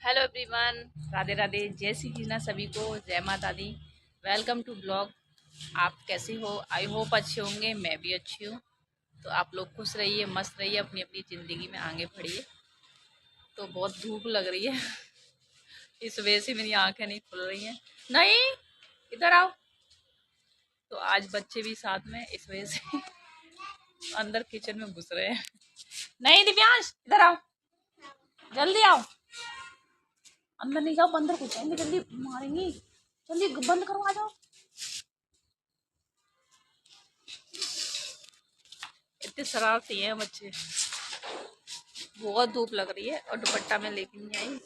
Hello everyone, Radhe Radhe, जय श्री कृष्णा सभी को, जय माता दी। Welcome to blog. आप कैसे हो? आई होप अच्छे होंगे, मैं भी अच्छी हूँ। तो आप लोग खुश रहिए, मस्त रहिए, अपनी अपनी ज़िंदगी में आगे बढ़िए। तो बहुत धूप लग रही है इस वजह से मेरी आंखें नहीं खुल रही हैं। नहीं, इधर आओ। तो आज बच्चे भी साथ में, इस वजह से अंदर किचन में घुस रहे हैं। नहीं दिव्यांश, इधर आओ, जल्दी आओ। अंदर नहीं जाओ, बंदर कुछ आएंगे, जल्दी मारेंगी। जल्दी बंद करो, आ जाओ। इतने शरारती हैं बच्चे। बहुत धूप लग रही है और दुपट्टा में लेके नहीं आई,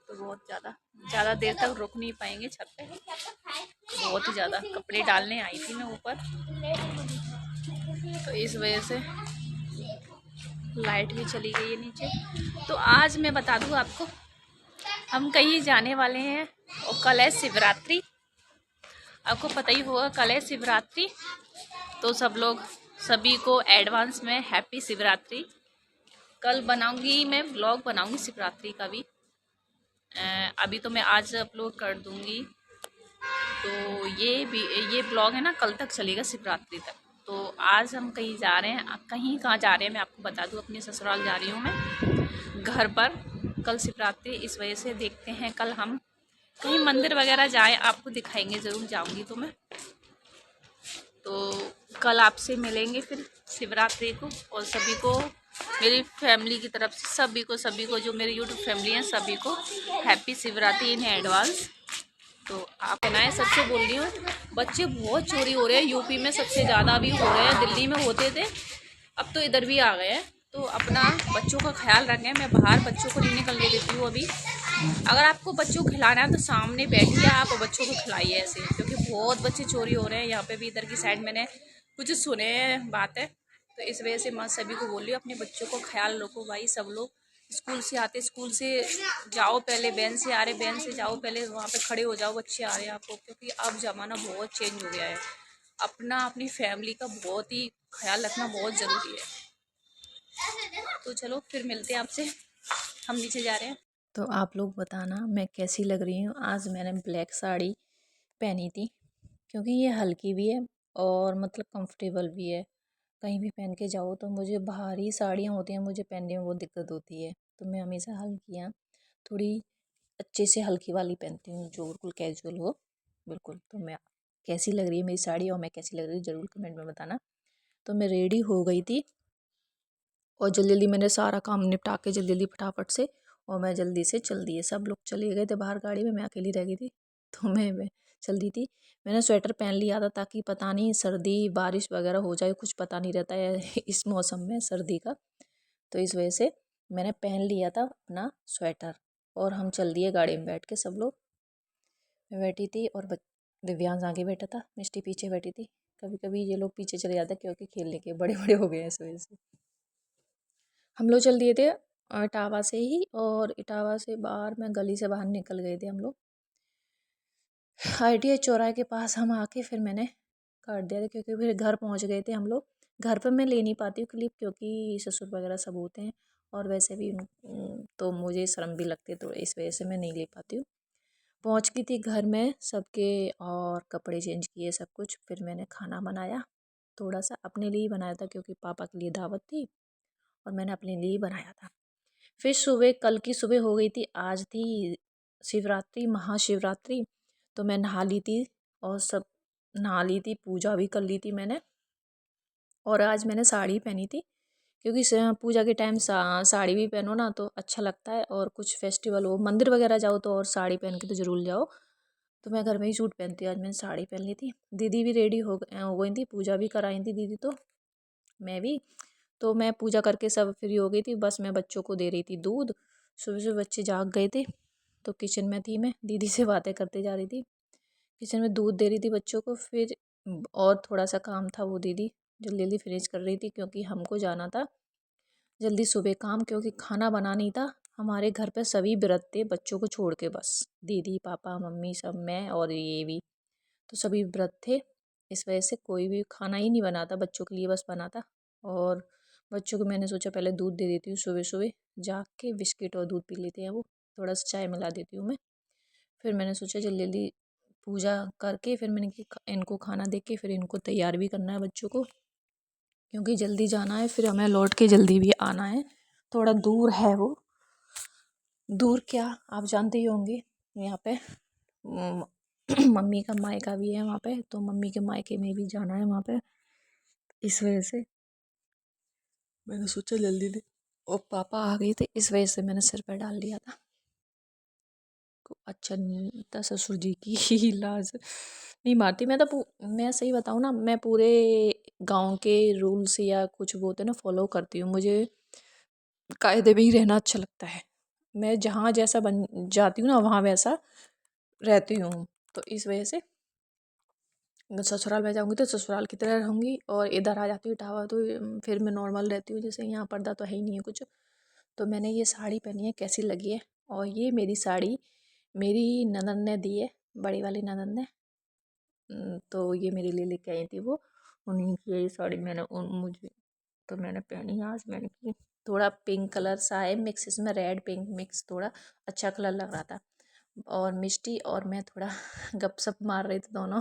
तो बहुत ज़्यादा देर तक रुक नहीं पाएंगे छत पे। बहुत ही ज़्यादा कपड़े डालने आई थी मैं ऊपर, तो इस वजह से लाइट भी चली गई है नीचे। तो आज मैं बता दूँ आपको, हम कहीं जाने वाले हैं और कल है शिवरात्रि। आपको पता ही होगा कल है शिवरात्रि, तो सभी को एडवांस में हैप्पी शिवरात्रि। कल बनाऊंगी मैं ब्लॉग, बनाऊंगी शिवरात्रि का भी। अभी तो मैं आज अपलोड कर दूंगी। तो ये ब्लॉग है ना, कल तक चलेगा, शिवरात्रि तक। तो आज हम कहीं जा रहे हैं, कहीं कहाँ जा रहे हैं मैं आपको बता दूं। अपने ससुराल जा रही हूँ मैं, घर पर। कल शिवरात्रि, इस वजह से देखते हैं कल हम कहीं मंदिर वगैरह जाएं, आपको दिखाएंगे, ज़रूर जाऊंगी तो मैं। तो कल आपसे मिलेंगे फिर शिवरात्रि को। और सभी को, मेरी फैमिली की तरफ से सभी को जो मेरी यूट्यूब फैमिली है, सभी को हैप्पी शिवरात्रि इन एडवांस। तो आप है ना, सच से बोल रही हूँ, बच्चे बहुत चोरी हो रहे हैं। यूपी में सबसे ज़्यादा अभी हो रहे हैं, दिल्ली में होते थे, अब तो इधर भी आ गए हैं। तो अपना बच्चों का ख्याल रखें। मैं बाहर बच्चों को नहीं निकलने देती हूँ अभी। अगर आपको बच्चों को खिलाना है तो सामने बैठिए आप और बच्चों को खिलाइए ऐसे, क्योंकि बहुत बच्चे चोरी हो रहे हैं यहाँ पे भी। इधर की साइड मैंने कुछ सुने हैं बात है, तो इस वजह से मैं सभी को बोल रही हूँ, अपने बच्चों को ख्याल रखो भाई। सब लोग स्कूल से आते, स्कूल से जाओ पहले, वैन से आ रहे, वैन से जाओ पहले, वहाँ पे खड़े हो जाओ, बच्चे आ रहे हैं आपको, क्योंकि अब ज़माना बहुत चेंज हो गया है। अपनी फैमिली का बहुत ही ख्याल रखना बहुत ज़रूरी है। तो चलो फिर मिलते हैं आपसे, हम नीचे जा रहे हैं। तो आप लोग बताना मैं कैसी लग रही हूँ। आज मैंने ब्लैक साड़ी पहनी थी, क्योंकि ये हल्की भी है और मतलब कंफर्टेबल भी है। कहीं भी पहन के जाओ तो, मुझे भारी साड़ियाँ होती हैं, मुझे पहनने में बहुत दिक्कत होती है। तो मैं हमेशा हल्कियाँ, थोड़ी अच्छे से हल्की वाली पहनती हूँ, जो बिल्कुल कैजुअल हो बिल्कुल। तो मैं कैसी लग रही है मेरी साड़ी और मैं कैसी लग रही हूँ, ज़रूर कमेंट में बताना। तो मैं रेडी हो गई थी और जल्दी जल्दी मैंने सारा काम निपटा के, जल्दी जल्दी फटाफट से, और मैं जल्दी से चल दी है। सब लोग चले गए थे बाहर गाड़ी में, मैं अकेली रह गई थी। तो मैं चल दी थी। मैंने स्वेटर पहन लिया था, ताकि पता नहीं सर्दी बारिश वगैरह हो जाए, कुछ पता नहीं रहता है इस मौसम में सर्दी का। तो इस वजह से मैंने पहन लिया था अपना स्वेटर, और हम चल दिए गाड़ी में बैठ के सब लोग। मैं बैठी थी और दिव्यांश आगे बैठा था, मिष्टी पीछे बैठी थी। कभी कभी ये लोग पीछे चले जाते हैं, क्योंकि खेलने के बड़े बड़े हो गए हैं, इस वजह से। हम लोग चल दिए थे इटावा से ही, और इटावा से बाहर, मैं गली से बाहर निकल गए थे हम लोग। ITI चौराहे के पास हम आके फिर मैंने काट दिया था, क्योंकि फिर घर पहुंच गए थे हम लोग। घर पर मैं ले नहीं पाती हूँ क्लिप, क्योंकि ससुर वगैरह सब होते हैं, और वैसे भी तो मुझे शर्म भी लगती है, तो इस वजह से मैं नहीं ले पाती हूँ। पहुंच गई थी घर में सबके, और कपड़े चेंज किए सब कुछ। फिर मैंने खाना बनाया, थोड़ा सा अपने लिए ही बनाया था, क्योंकि पापा के लिए दावत थी, और मैंने अपने लिए ही बनाया था। फिर सुबह, कल की सुबह हो गई थी, आज थी शिवरात्रि, महाशिवरात्रि। तो मैं नहा ली थी, और सब नहा ली थी, पूजा भी कर ली थी मैंने। और आज मैंने साड़ी पहनी थी, क्योंकि पूजा के टाइम साड़ी भी पहनो ना तो अच्छा लगता है, और कुछ फेस्टिवल हो, मंदिर वगैरह जाओ तो और साड़ी पहन के तो ज़रूर जाओ। तो मैं घर में ही सूट पहनती हूँ, आज मैंने साड़ी पहन ली थी। दीदी भी रेडी हो गई थी, पूजा भी कराई थी दीदी, तो मैं भी। तो मैं पूजा करके सब फ्री हो गई थी, बस मैं बच्चों को दे रही थी दूध। सुबह सुबह बच्चे जाग गए थे, तो किचन में थी मैं, दीदी से बातें करते जा रही थी, किचन में दूध दे रही थी बच्चों को। फिर और थोड़ा सा काम था, वो दीदी जल्दी जल्दी फिनिश कर रही थी, क्योंकि हमको जाना था जल्दी सुबह काम, क्योंकि खाना बना नहीं था। हमारे घर पे सभी व्रत थे, बच्चों को छोड़ के, बस दीदी पापा मम्मी सब, मैं और ये भी, तो सभी व्रत थे। इस वजह से कोई भी खाना ही नहीं बना था, बच्चों के लिए बस बना था। और बच्चों को मैंने सोचा पहले दूध दे देती हूँ, सुबह सुबह जाग के बिस्किट और दूध पी लेते हैं वो। थोड़ा सा चाय मिला देती हूँ मैं। फिर मैंने सोचा जल्दी जल्दी पूजा करके फिर मैंने कि इनको खाना दे के फिर इनको तैयार भी करना है बच्चों को, क्योंकि जल्दी जाना है, फिर हमें लौट के जल्दी भी आना है। थोड़ा दूर है वो, दूर क्या आप जानते ही होंगे। यहाँ पे मम्मी का मायका भी है वहाँ पे, तो मम्मी के मायके में भी जाना है वहाँ पे। इस वजह से मैंने सोचा जल्दी दे, और पापा आ गए थे इस वजह से मैंने सिर पर डाल लिया था। अच्छा नहीं था, ससुर जी की ही लाज नहीं मारती मैं तो। मैं सही बताऊँ ना, मैं पूरे गांव के रूल्स या कुछ वो होते ना फॉलो करती हूँ। मुझे कायदे में ही रहना अच्छा लगता है। मैं जहाँ जैसा बन जाती हूँ ना वहाँ वैसा रहती हूँ। तो इस वजह से ससुराल में जाऊँगी तो ससुराल की तरह रहूँगी, और इधर आ जाती हूँ इटावा तो फिर मैं नॉर्मल रहती हूँ, जैसे यहाँ पर्दा तो है ही नहीं है कुछ। तो मैंने ये साड़ी पहनी है, कैसी लगी है? और ये मेरी साड़ी मेरी ननद ने दी है, बड़ी वाली ननद ने। तो ये मेरे लिए लेके आई थी वो, उन्हीं की ये साड़ी मैंने मुझे तो मैंने पहनी आज। मैंने की थोड़ा पिंक कलर सा है मिक्स, इसमें रेड पिंक मिक्स, थोड़ा अच्छा कलर लग रहा था। और मिष्टी और मैं थोड़ा गपशप मार रहे थे दोनों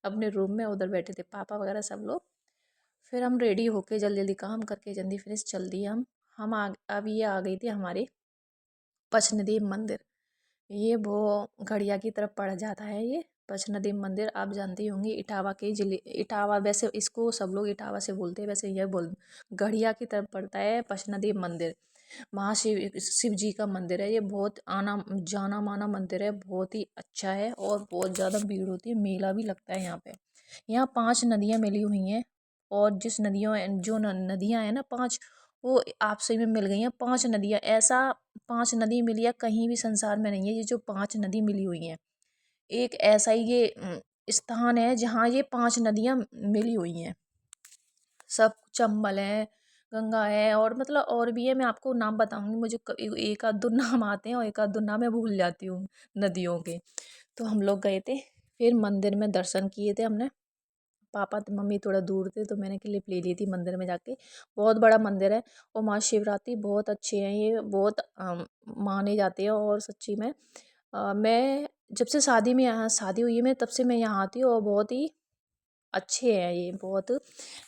अपने रूम में, उधर बैठे थे पापा वगैरह सब लोग। फिर हम रेडी होके जल्दी जल्दी काम करके जल्दी फिनिश चल दिए अब ये आ गई थी हमारे पचनदेव मंदिर। ये वो गढ़िया की तरफ पड़ जाता है। ये पचनदेव मंदिर आप जानते ही होंगे, इटावा के जिले, इटावा वैसे इसको सब लोग इटावा से बोलते हैं, वैसे ये बोल गढ़िया की तरफ पड़ता है पचनदेव मंदिर। महाशिव शिव जी का मंदिर है ये, बहुत आना जाना माना मंदिर है, बहुत ही अच्छा है और बहुत ज़्यादा भीड़ होती है, मेला भी लगता है यहाँ पे। यहाँ 5 नदियाँ मिली हुई हैं, और जिस नदियों जो नदियाँ हैं ना 5, वो आपस में मिल गई हैं 5 नदियाँ। ऐसा 5 नदी मिली है कहीं भी संसार में नहीं है, ये जो 5 नदी मिली हुई हैं। एक ऐसा ही ये स्थान है जहाँ ये 5 नदियाँ मिली हुई हैं। सब चंबल है, गंगा है, और मतलब और भी है, मैं आपको नाम बताऊंगी, मुझे एक आध दो नाम आते हैं और एक आध दो नाम मैं भूल जाती हूँ नदियों के। तो हम लोग गए थे, फिर मंदिर में दर्शन किए थे हमने। पापा तो मम्मी थोड़ा दूर थे तो मैंने क्लिप ले ली थी मंदिर में जाके। बहुत बड़ा मंदिर है, और महाशिवरात्रि बहुत अच्छे हैं ये, बहुत माने जाते हैं। और सच्ची में मैं जब से शादी में यहाँ शादी हुई है मैं तब से मैं यहाँ आती हूँ, और बहुत ही अच्छे हैं ये, बहुत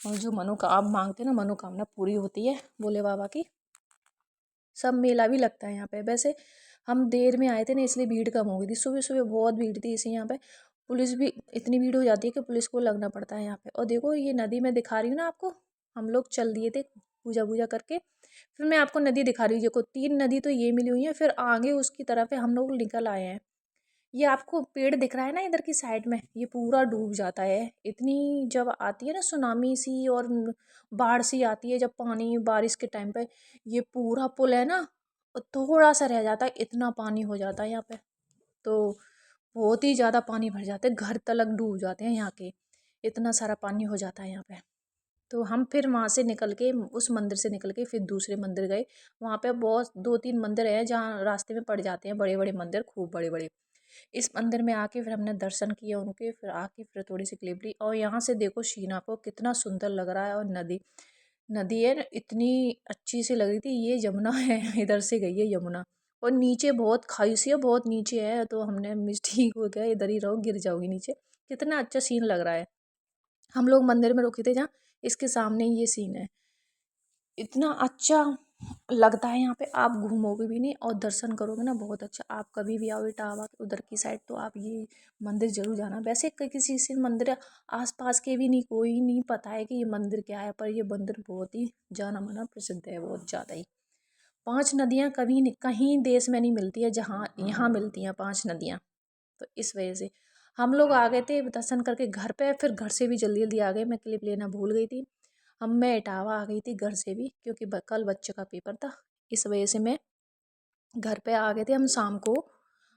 जो आप मांगते हैं ना मनोकामना पूरी होती है भोले बाबा की। सब मेला भी लगता है यहाँ पे। वैसे हम देर में आए थे ना इसलिए भीड़ कम हो गई थी, सुबह सुबह बहुत भीड़ थी इसे यहाँ पे। पुलिस भी इतनी भीड़ हो जाती है कि पुलिस को लगना पड़ता है यहाँ पे। और देखो ये नदी मैं दिखा रही हूँ ना आपको, हम लोग चल दिए थे पूजा वूजा करके, फिर मैं आपको नदी दिखा रही हूँ। देखो 3 नदी तो ये मिली हुई है, फिर आगे उसकी तरफ है हम लोग निकल आए हैं। ये आपको पेड़ दिख रहा है ना इधर की साइड में, ये पूरा डूब जाता है। इतनी जब आती है ना सुनामी सी और बाढ़ सी आती है जब पानी बारिश के टाइम पे, ये पूरा पुल है ना थोड़ा सा रह जाता है, इतना पानी हो जाता है यहाँ पे। तो बहुत ही ज़्यादा पानी भर जाते हैं, घर तलक डूब जाते हैं यहाँ के, इतना सारा पानी हो जाता है यहाँ पे। तो हम फिर वहाँ से निकल के उस मंदिर से निकल के फिर दूसरे मंदिर गए। वहाँ पे बहुत 2-3 मंदिर हैं जहाँ रास्ते में पड़ जाते हैं, बड़े बड़े मंदिर, खूब बड़े बड़े। इस मंदिर में आके फिर हमने दर्शन किए उनके, फिर आके फिर थोड़ी सी क्लिप ली। और यहाँ से देखो शीन आपको कितना सुंदर लग रहा है, और नदी नदी है ना इतनी अच्छी सी लग रही थी। ये यमुना है इधर से गई है यमुना, और नीचे बहुत खाई सी है, बहुत नीचे है। तो हमने मिस्टी को क्या इधर ही रहो गिर जाओगी नीचे। कितना अच्छा सीन लग रहा है। हम लोग मंदिर में रुके थे जहाँ, इसके सामने ही ये सीन है। इतना अच्छा लगता है यहाँ पे, आप घूमोगे भी नहीं और दर्शन करोगे ना बहुत अच्छा। आप कभी भी आओ इटावा उधर की साइड तो आप ये मंदिर जरूर जाना। वैसे किसी से मंदिर आसपास के भी नहीं, कोई नहीं पता है कि ये मंदिर क्या है, पर ये मंदिर बहुत ही जाना माना प्रसिद्ध है, बहुत ज़्यादा ही। 5 नदियाँ कभी नहीं कहीं देश में नहीं मिलती है जहाँ यहाँ मिलती हैं 5 नदियाँ। तो इस वजह से हम लोग आ गए थे दर्शन करके घर पे, फिर घर से भी जल्दी जल्दी आ गए, मैं क्लिप लेना भूल गई थी। मैं इटावा आ गई थी घर से भी, क्योंकि कल बच्चे का पेपर था, इस वजह से मैं घर पे आ गए थे हम शाम को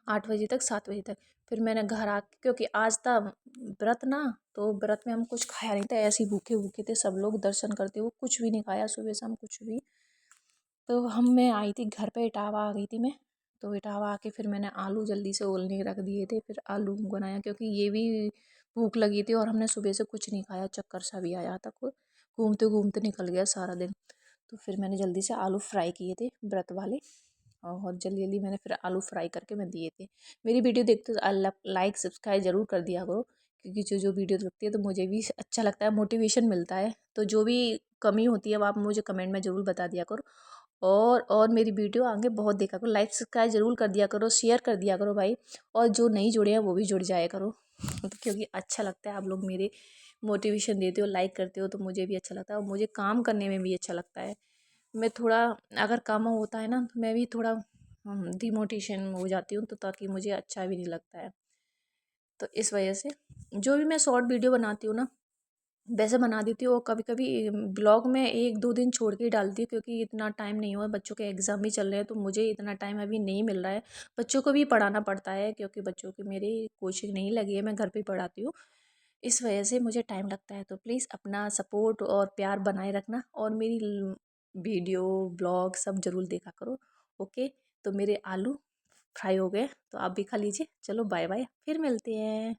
8 बजे तक 7 बजे तक। फिर मैंने घर आ, क्योंकि आज था व्रत ना, तो व्रत में हम कुछ खाया नहीं था, ऐसे ही भूखे भूखे थे सब लोग दर्शन करते हुए, कुछ भी नहीं खाया सुबह से हम कुछ भी। तो मैं आई थी घर पे, इटावा आ गई थी मैं। तो इटावा आके फिर मैंने आलू जल्दी से उबलने रख दिए थे, फिर आलू बनाया क्योंकि ये भी भूख लगी थी और हमने सुबह से कुछ नहीं खाया, चक्कर सा भी आया था, घूमते घूमते निकल गया सारा दिन। तो फिर मैंने जल्दी से आलू फ्राई किए थे व्रत वाले, और जल्दी जल्दी मैंने फिर आलू फ्राई करके मैं दिए थे। मेरी वीडियो देखते तो लाइक सब्सक्राइब ज़रूर कर दिया करो, क्योंकि जो जो वीडियो लगती है तो मुझे भी अच्छा लगता है, मोटिवेशन मिलता है। तो जो भी कमी होती है वो आप मुझे कमेंट में ज़रूर बता दिया करो। और मेरी वीडियो आगे बहुत देखा करो, लाइक सब्सक्राइब ज़रूर कर दिया करो, शेयर कर दिया करो भाई। और जो नहीं जुड़े हैं वो भी जुड़ जाया करो क्योंकि अच्छा लगता है, आप लोग मेरे मोटिवेशन देते हो, लाइक करते हो, तो मुझे भी अच्छा लगता है और मुझे काम करने में भी अच्छा लगता है। मैं थोड़ा, अगर काम होता है ना तो मैं भी थोड़ा डिमोटिवेशन हो जाती हूँ, तो ताकि मुझे अच्छा भी नहीं लगता है। तो इस वजह से जो भी मैं शॉर्ट वीडियो बनाती हूँ ना, वैसे बना देती हूँ। और कभी कभी ब्लॉग में एक दो दिन छोड़ के ही डालती हूँ, क्योंकि इतना टाइम नहीं हुआ, बच्चों के एग्ज़ाम भी चल रहे हैं, तो मुझे इतना टाइम अभी नहीं मिल रहा है। बच्चों को भी पढ़ाना पड़ता है, क्योंकि बच्चों की मेरी कोचिंग नहीं लगी है, मैं घर पे पढ़ाती हूँ। इस वजह से मुझे टाइम लगता है। तो प्लीज़ अपना सपोर्ट और प्यार बनाए रखना, और मेरी वीडियो ब्लॉग सब ज़रूर देखा करो। ओके, तो मेरे आलू फ्राई हो गए, तो आप भी खा लीजिए। चलो बाय बाय, फिर मिलते हैं।